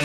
All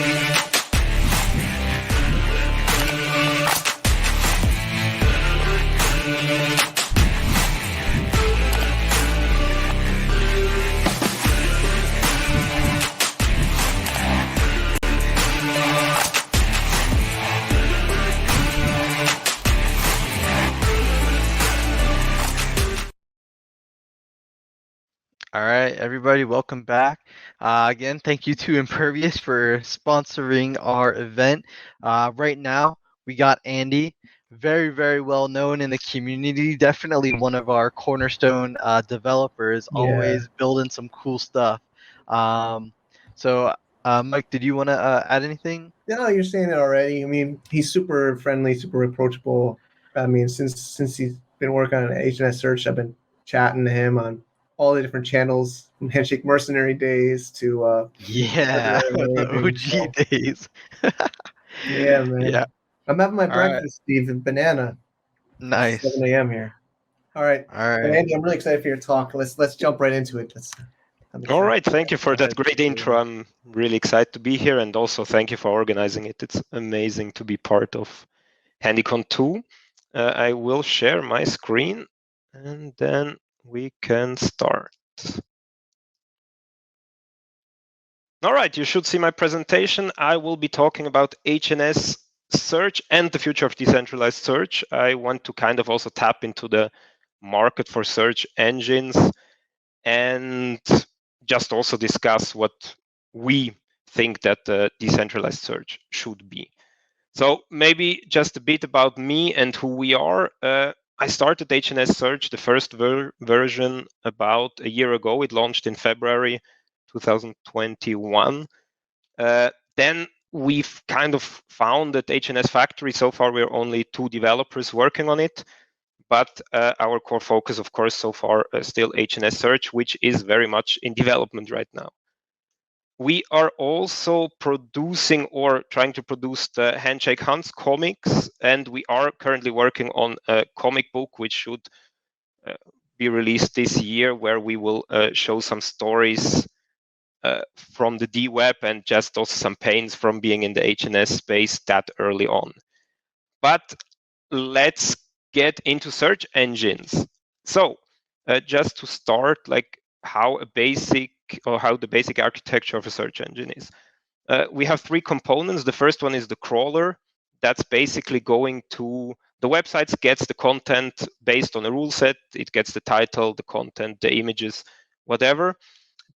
right, everybody, welcome back. Again, thank you to Impervious for sponsoring our event. Right now, we got Andy, very, very well known in the community. Definitely one of our cornerstone developers, always building some cool stuff. Mike, did you want to add anything? No, you're saying it already. I mean, he's super friendly, super approachable. I mean, since he's been working on HNSSearch, I've been chatting to him on all the different channels from Handshake Mercenary days to Yeah, the OG days. yeah, man. Yeah. I'm having my All right. breakfast, Steve, and banana. Nice. 7 a.m. here. All right. All right. And Andy, I'm really excited for your talk. Let's jump right into it. All right. Thank you for that great intro. I'm really excited to be here, and also thank you for organizing it. It's amazing to be part of HandyCon 2. I will share my screen, and then we can start. All right, you should see my presentation. I will be talking about HNSSearch and the future of decentralized search. I want to kind of also tap into the market for search engines and just also discuss what we think that the decentralized search should be. So maybe just a bit about me and who we are. I started HNSSearch, the first version, about a year ago. It launched in February 2021. Then we've kind of founded HNS Factory. So far, we're only 2 developers working on it. But our core focus, of course, so far still HNSSearch, which is very much in development right now. We are also producing or trying to produce the Handshake HNS comics, and we are currently working on a comic book which should be released this year, where we will show some stories from the DWeb and just also some pains from being in the HNS space that early on. But let's get into search engines. So just to start, like how the basic architecture of a search engine is. We have 3 components. The first one is the crawler. That's basically going to the websites, gets the content based on a rule set. It gets the title, the content, the images, whatever.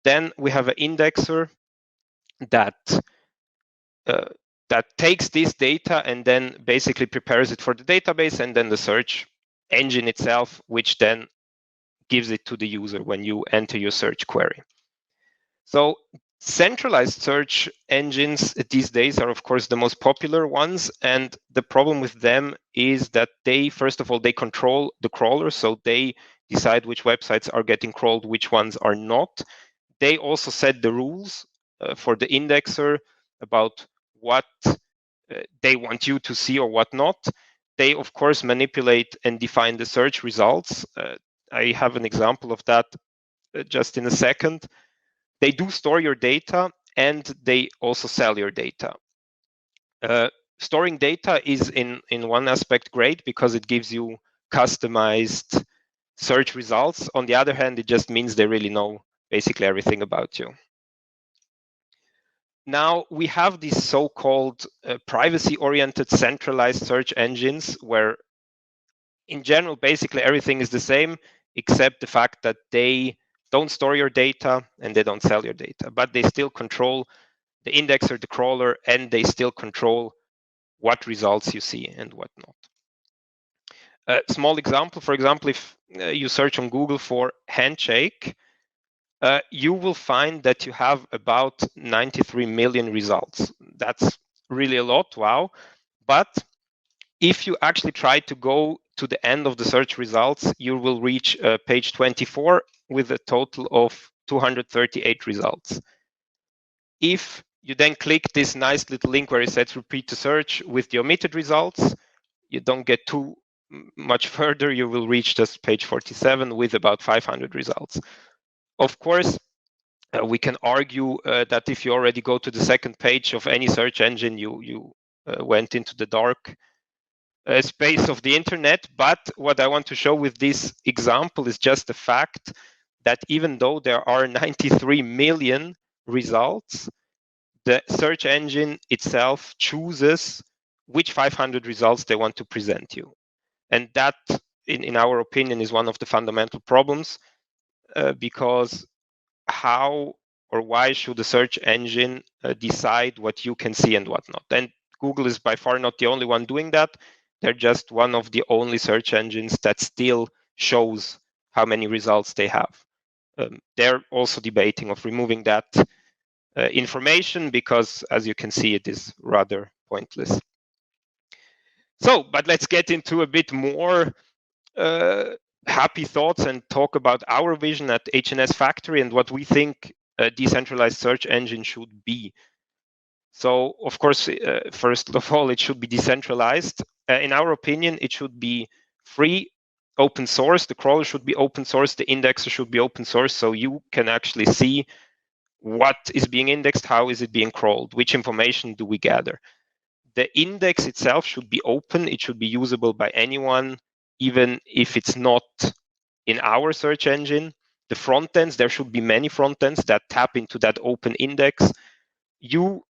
Then we have an indexer that takes this data and then basically prepares it for the database, and then the search engine itself, which then gives it to the user when you enter your search query. So centralized search engines these days are, of course, the most popular ones. And the problem with them is that they, first of all, they control the crawler. So they decide which websites are getting crawled, which ones are not. They also set the rules for the indexer about what they want you to see or what not. They, of course, manipulate and define the search results. I have an example of that just in a second. They do store your data, and they also sell your data. Storing data is in one aspect great because it gives you customized search results. On the other hand, it just means they really know basically everything about you. Now we have these so-called privacy-oriented centralized search engines where in general, basically everything is the same except the fact that they don't store your data and they don't sell your data, but they still control the indexer, the crawler, and they still control what results you see and what not. A small example, for example, if you search on Google for handshake, you will find that you have about 93 million results. That's really a lot, wow. But if you actually try to go to the end of the search results, you will reach page 24 with a total of 238 results. If you then click this nice little link where it says repeat the search with the omitted results, you don't get too much further, you will reach just page 47 with about 500 results. Of course, We can argue that if you already go to the second page of any search engine, you went into the dark space of the internet. But what I want to show with this example is just the fact that even though there are 93 million results, the search engine itself chooses which 500 results they want to present you. And that, in our opinion, is one of the fundamental problems, because how or why should the search engine decide what you can see and what not? And Google is by far not the only one doing that. They're just one of the only search engines that still shows how many results they have. They're also debating of removing that information because, as you can see, it is rather pointless. So, but let's get into a bit more happy thoughts and talk about our vision at HNS Factory and what we think a decentralized search engine should be. So, of course, first of all, it should be decentralized. In our opinion, it should be free, open source. The crawler should be open source. The indexer should be open source, so you can actually see what is being indexed, how is it being crawled, which information do we gather. The index itself should be open. It should be usable by anyone, even if it's not in our search engine. The front ends, there should be many front ends that tap into that open index. You,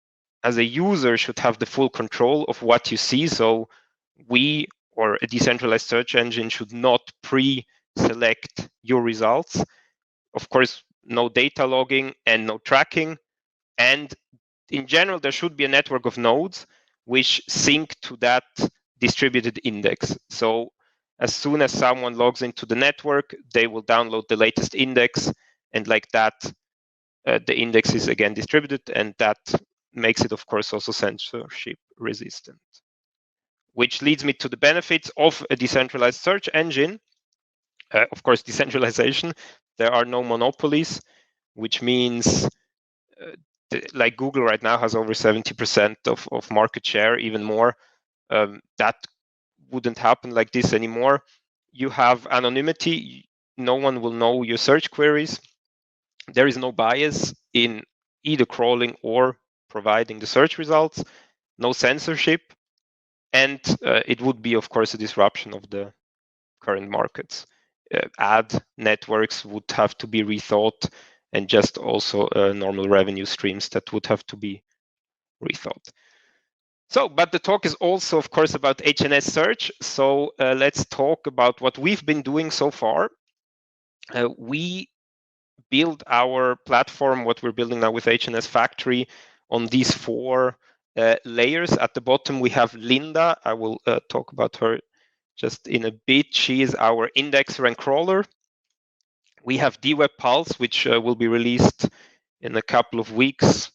as a user, should have the full control of what you see. So we, or a decentralized search engine, should not pre-select your results. Of course, no data logging and no tracking. And in general, there should be a network of nodes which sync to that distributed index. So as soon as someone logs into the network, they will download the latest index, and like that, the index is again distributed, and that makes it, of course, also censorship resistant. Which leads me to the benefits of a decentralized search engine. Of course, decentralization. There are no monopolies, which means like Google right now has over 70% of market share, even more. That wouldn't happen like this anymore. You have anonymity. No one will know your search queries. There is no bias in either crawling or providing the search results. No censorship. And it would be, of course, a disruption of the current markets. Ad networks would have to be rethought, and just also normal revenue streams that would have to be rethought. So, but the talk is also, of course, about HNSSearch. So let's talk about what we've been doing so far. We build our platform, what we're building now with HNS Factory, on these four layers. At the bottom, we have Linda. I will talk about her just in a bit. She is our indexer and crawler. We have DWeb Pulse, which will be released in a couple of weeks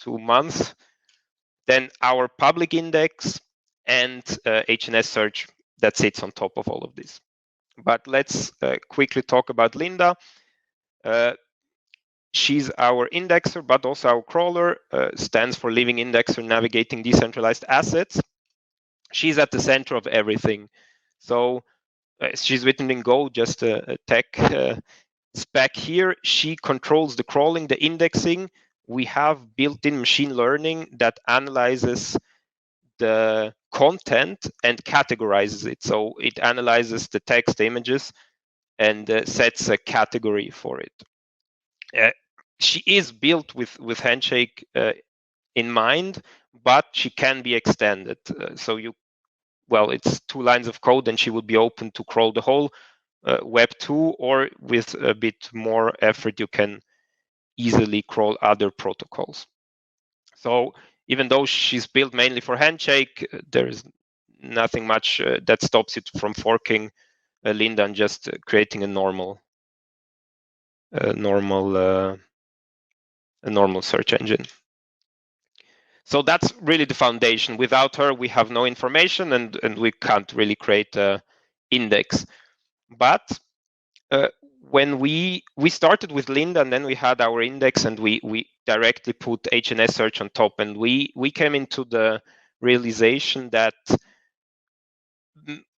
to months. Then our public index and HNSSearch that sits on top of all of this. But let's quickly talk about Linda. She's our indexer, but also our crawler, stands for Living Indexer Navigating Decentralized Assets. She's at the center of everything. So she's written in Go, just a tech spec here. She controls the crawling, the indexing. We have built-in machine learning that analyzes the content and categorizes it. So it analyzes the text, the images, and sets a category for it. She is built with Handshake in mind, but she can be extended. So it's 2 lines of code, and she would be open to crawl the whole Web 2, or with a bit more effort, you can easily crawl other protocols. So even though she's built mainly for Handshake, there is nothing much that stops it from forking Linda and just creating a normal search engine. So that's really the foundation. Without her, we have no information, and we can't really create an index. But when we started with Linda, and then we had our index, and we directly put HNSSearch on top, and we came into the realization that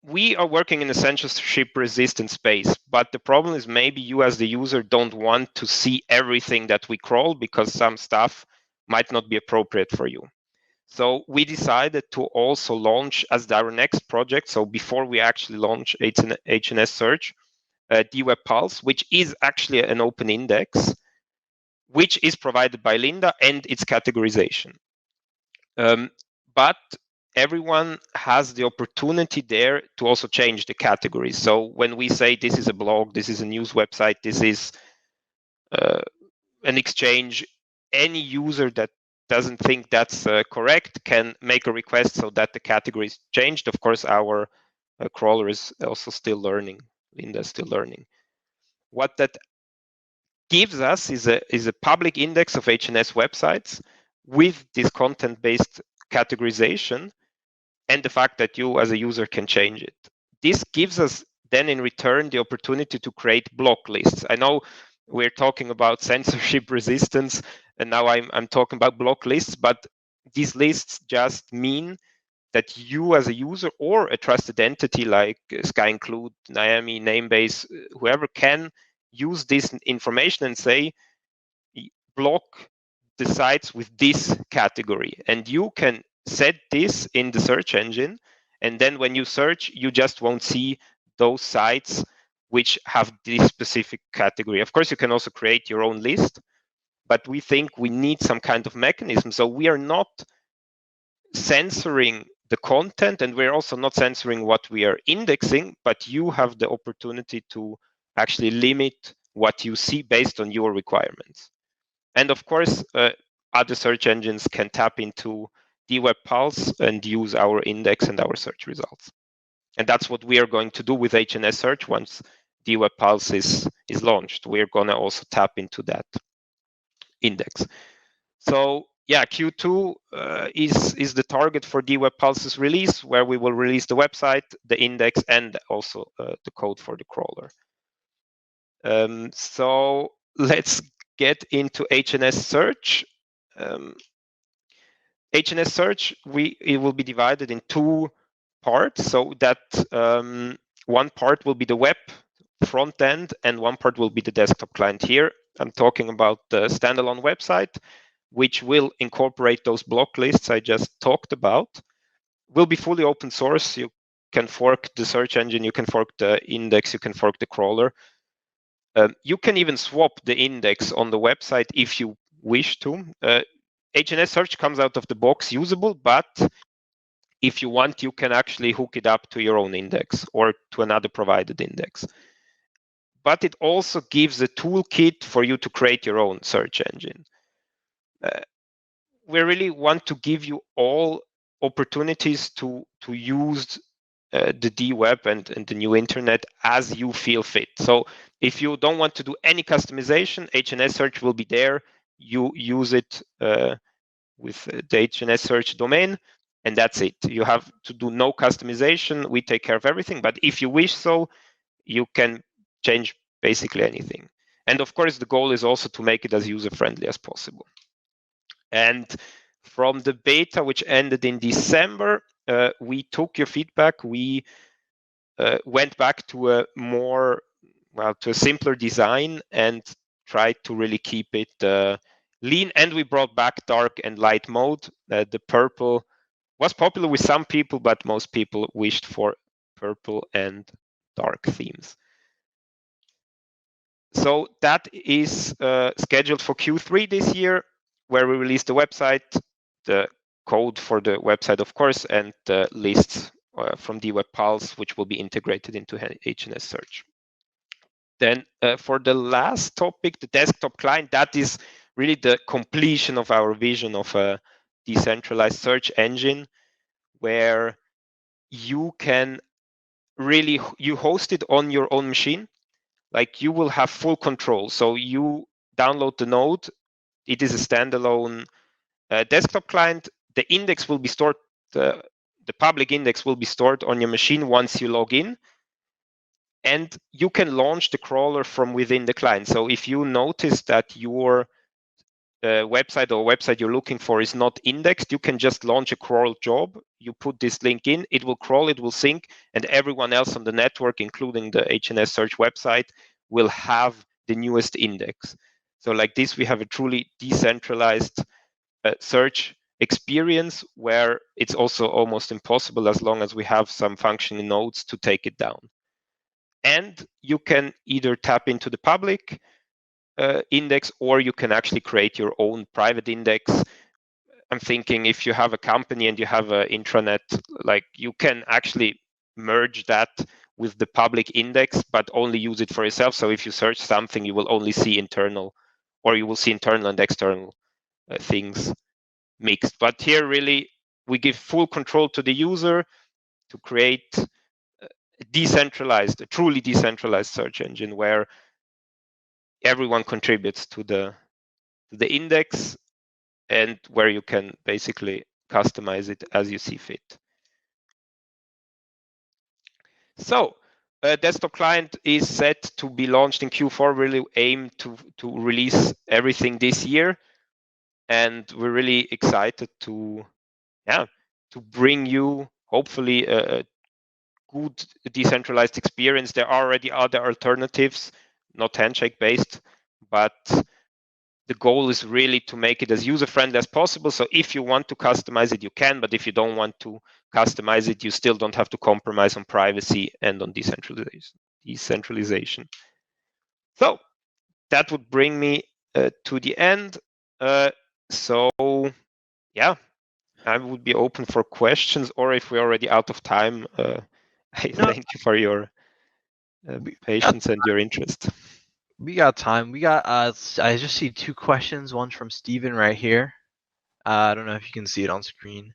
we are working in a censorship resistant space, but the problem is maybe you as the user don't want to see everything that we crawl because some stuff might not be appropriate for you. So we decided to also launch as our next project. So before we actually launch HNSSearch, DWeb Pulse, which is actually an open index, which is provided by Linda and its categorization. But everyone has the opportunity there to also change the category. So when we say this is a blog, this is a news website, this is an exchange, any user that doesn't think that's correct can make a request so that the category is changed. Of course, our crawler is also still learning. Linda is still learning. What that gives us is a public index of HNS websites with this content-based categorization and the fact that you as a user can change it. This gives us then in return the opportunity to create block lists. I know we're talking about censorship resistance and now I'm talking about block lists, but these lists just mean that you as a user or a trusted entity like SkyInclude, Naomi, Namebase, whoever can use this information and say, block the sites with this category. And you can set this in the search engine. And then when you search, you just won't see those sites which have this specific category. Of course, you can also create your own list, but we think we need some kind of mechanism. So we are not censoring the content and we're also not censoring what we are indexing, but you have the opportunity to actually limit what you see based on your requirements. And of course, other search engines can tap into DWeb Pulse and use our index and our search results. And that's what we are going to do with HNSSearch once DWeb Pulse is launched. We're going to also tap into that index. So yeah, Q2 is the target for DWeb Pulse's release, where we will release the website, the index, and also the code for the crawler. So let's get into HNSSearch. HNSSearch, it will be divided in two parts. So that one part will be the web front end, and one part will be the desktop client. Here, I'm talking about the standalone website, which will incorporate those block lists I just talked about. Will be fully open source. You can fork the search engine, you can fork the index, you can fork the crawler. You can even swap the index on the website if you wish to. HNSSearch comes out of the box usable, but if you want, you can actually hook it up to your own index or to another provided index. But it also gives a toolkit for you to create your own search engine. We really want to give you all opportunities to use the DWeb and the new internet as you feel fit. So if you don't want to do any customization, HNSSearch will be there. You use it with the HNSSearch domain, and that's it. You have to do no customization. We take care of everything. But if you wish so, you can change basically anything. And of course, the goal is also to make it as user-friendly as possible. And from the beta, which ended in December, we took your feedback. We went back to a more, to a simpler design and tried to really keep it lean. And we brought back dark and light mode. The purple was popular with some people, but most people wished for purple and dark themes. So that is scheduled for Q3 this year, where we release the website, the code for the website, of course, and the lists from DWeb Pulse, which will be integrated into HNSSearch. Then for the last topic, the desktop client, that is really the completion of our vision of a decentralized search engine, where you can really, you host it on your own machine. Like you will have full control. So you download the node. It is a standalone desktop client. The index will be stored, the public index will be stored on your machine once you log in. And you can launch the crawler from within the client. So if you notice that your website or website you're looking for is not indexed, you can just launch a crawl job. You put this link in, it will crawl, it will sync, and everyone else on the network, including the HNSSearch website, will have the newest index. So like this, we have a truly decentralized search experience where it's also almost impossible, as long as we have some functioning nodes, to take it down. And you can either tap into the public index, or you can actually create your own private index. I'm thinking if you have a company and you have an intranet, like you can actually merge that with the public index, but only use it for yourself. So if you search something, you will only see internal, or you will see internal and external things mixed. But here really we give full control to the user to create a truly decentralized search engine where everyone contributes to the index, and where you can basically customize it as you see fit. So desktop client is set to be launched in Q4. Really aim to release everything this year, and we're really excited to bring you hopefully a good decentralized experience. There are already other alternatives, not handshake based, but the goal is really to make it as user-friendly as possible. So if you want to customize it, you can, but if you don't want to customize it, you still don't have to compromise on privacy and on decentralization. So that would bring me to the end. So yeah, I would be open for questions, or if we're already out of time, I thank you for your patience and your interest. We got time. We got I just see 2 questions. One's from Steven right here. I don't know if you can see it on screen.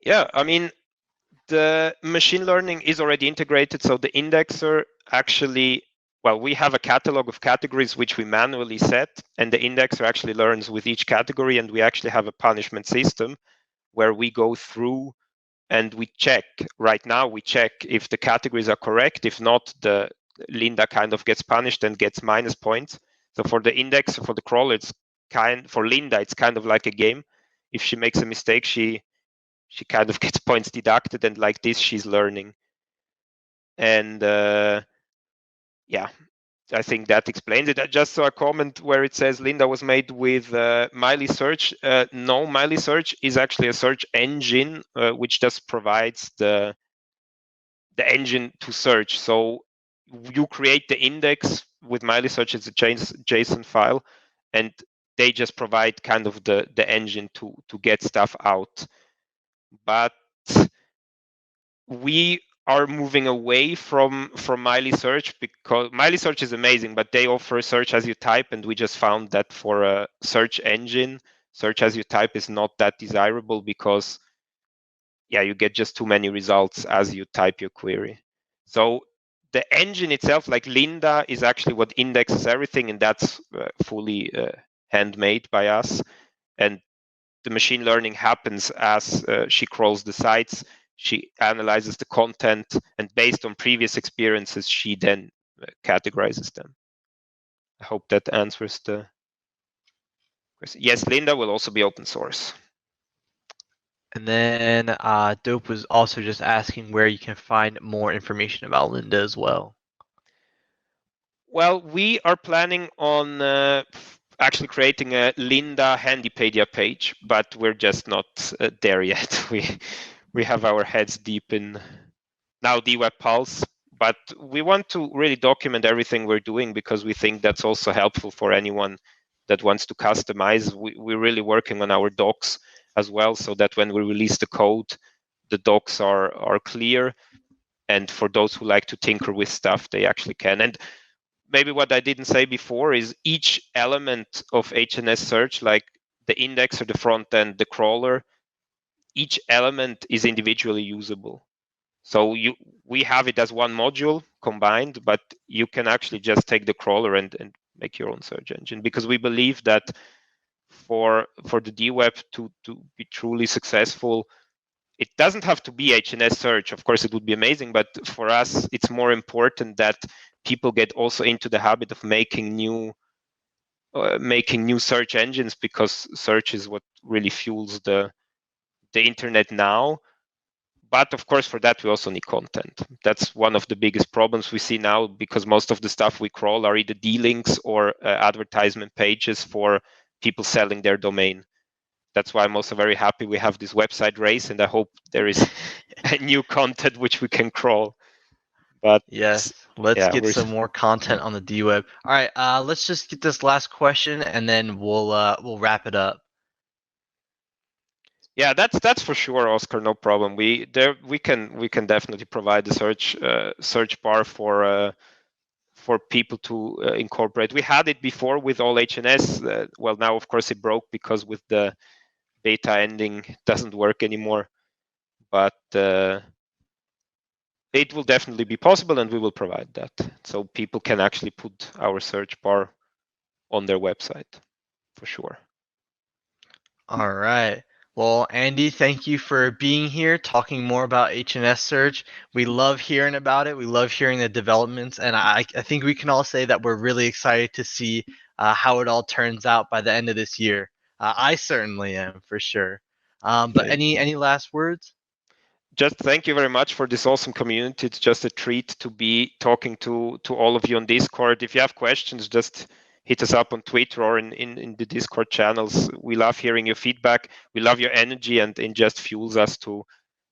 Yeah, I mean, the machine learning is already integrated. So the indexer actually, well, we have a catalog of categories which we manually set, and the indexer actually learns with each category. And we actually have a punishment system where we go through and we check. Right now, we check if the categories are correct. If not, the Linda kind of gets punished and gets minus points. So for the index, for the crawler, for Linda, it's kind of like a game. If she makes a mistake, she kind of gets points deducted, and like this, she's learning. And yeah, I think that explains it. I just saw a comment where it says Linda was made with HandySearch. No, HandySearch is actually a search engine which just provides the engine to search. So you create the index with HandySearch. It's a JSON file, and they just provide kind of the engine to get stuff out. But we are moving away from HandySearch, because HandySearch is amazing, but they offer search as you type, and we just found that for a search engine, search as you type is not that desirable, because you get just too many results as you type your query. So the engine itself, like Linda, is actually what indexes everything, and that's fully handmade by us. And the machine learning happens as she crawls the sites. She analyzes the content, and based on previous experiences, she then categorizes them. I hope that answers the question. Yes, Linda will also be open source. And then Dope was also just asking where you can find more information about Linda as well. Well, we are planning on actually creating a Linda Handypedia page, but we're just not there yet. We have our heads deep in now DWeb Pulse, but we want to really document everything we're doing, because we think that's also helpful for anyone that wants to customize. We're really working on our docs as well, so that when we release the code, the docs are clear, and for those who like to tinker with stuff, they actually can. And maybe what I didn't say before is each element of HNSSearch, like the index or the front end, the crawler, each element is individually usable. So we have it as one module combined, but you can actually just take the crawler and make your own search engine, because we believe that for the DWeb to be truly successful, it doesn't have to be HNSSearch. Of course, it would be amazing, but for us, it's more important that people get also into the habit of making new making new search engines, because search is what really fuels the internet now. But of course, for that, we also need content. That's one of the biggest problems we see now, because most of the stuff we crawl are either D-links or advertisement pages for people selling their domain. That's why I'm also very happy we have this website race, and I hope there is new content which we can crawl. But yes, let's get some more content on the DWeb. All right, let's just get this last question, and then we'll wrap it up. Yeah, that's for sure, Oscar. No problem. We can definitely provide the search bar for people to incorporate. We had it before with all HNS. Well, now of course it broke because with the beta ending it doesn't work anymore. But it will definitely be possible, and we will provide that, so people can actually put our search bar on their website for sure. All right. Well, Andy, thank you for being here, talking more about HNSSearch. We love hearing about it. We love hearing the developments, and I think we can all say that we're really excited to see how it all turns out by the end of this year. I certainly am, for sure. But any last words? Just thank you very much for this awesome community. It's just a treat to be talking to all of you on Discord. If you have questions, just hit us up on Twitter or in the Discord channels. We love hearing your feedback. We love your energy, and it just fuels us to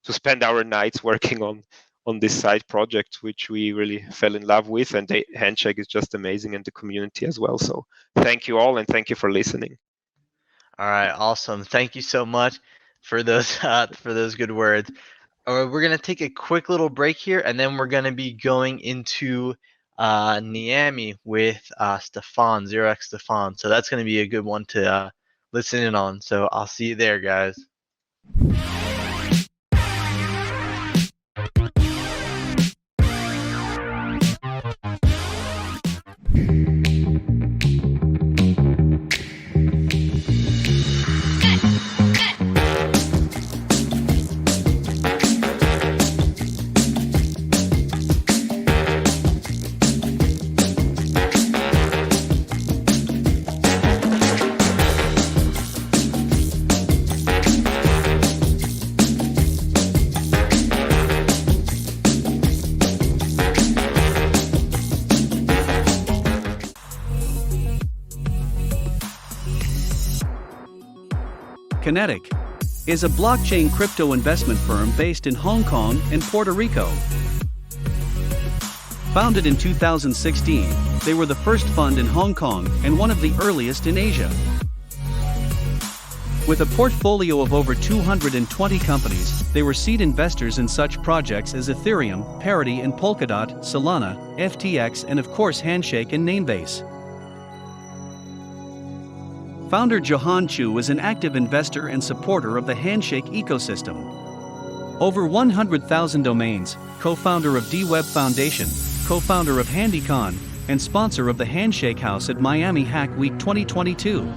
spend our nights working on this side project, which we really fell in love with. And the Handshake is just amazing, and the community as well. So thank you all, and thank you for listening. All right, awesome. Thank you so much for those good words. We're gonna take a quick little break here, and then we're gonna be going into Niami with Stefan, 0x Stefan. So that's going to be a good one to listen in on. So I'll see you there, guys. Kinetic is a blockchain crypto investment firm based in Hong Kong and Puerto Rico. Founded in 2016, they were the first fund in Hong Kong and one of the earliest in Asia. With a portfolio of over 220 companies, they were seed investors in such projects as Ethereum, Parity and Polkadot, Solana, FTX and of course Handshake and Namebase. Founder Johan Chu is an active investor and supporter of the Handshake ecosystem. Over 100,000 domains, co-founder of DWeb Foundation, co-founder of HandyCon, and sponsor of the Handshake House at Miami Hack Week 2022.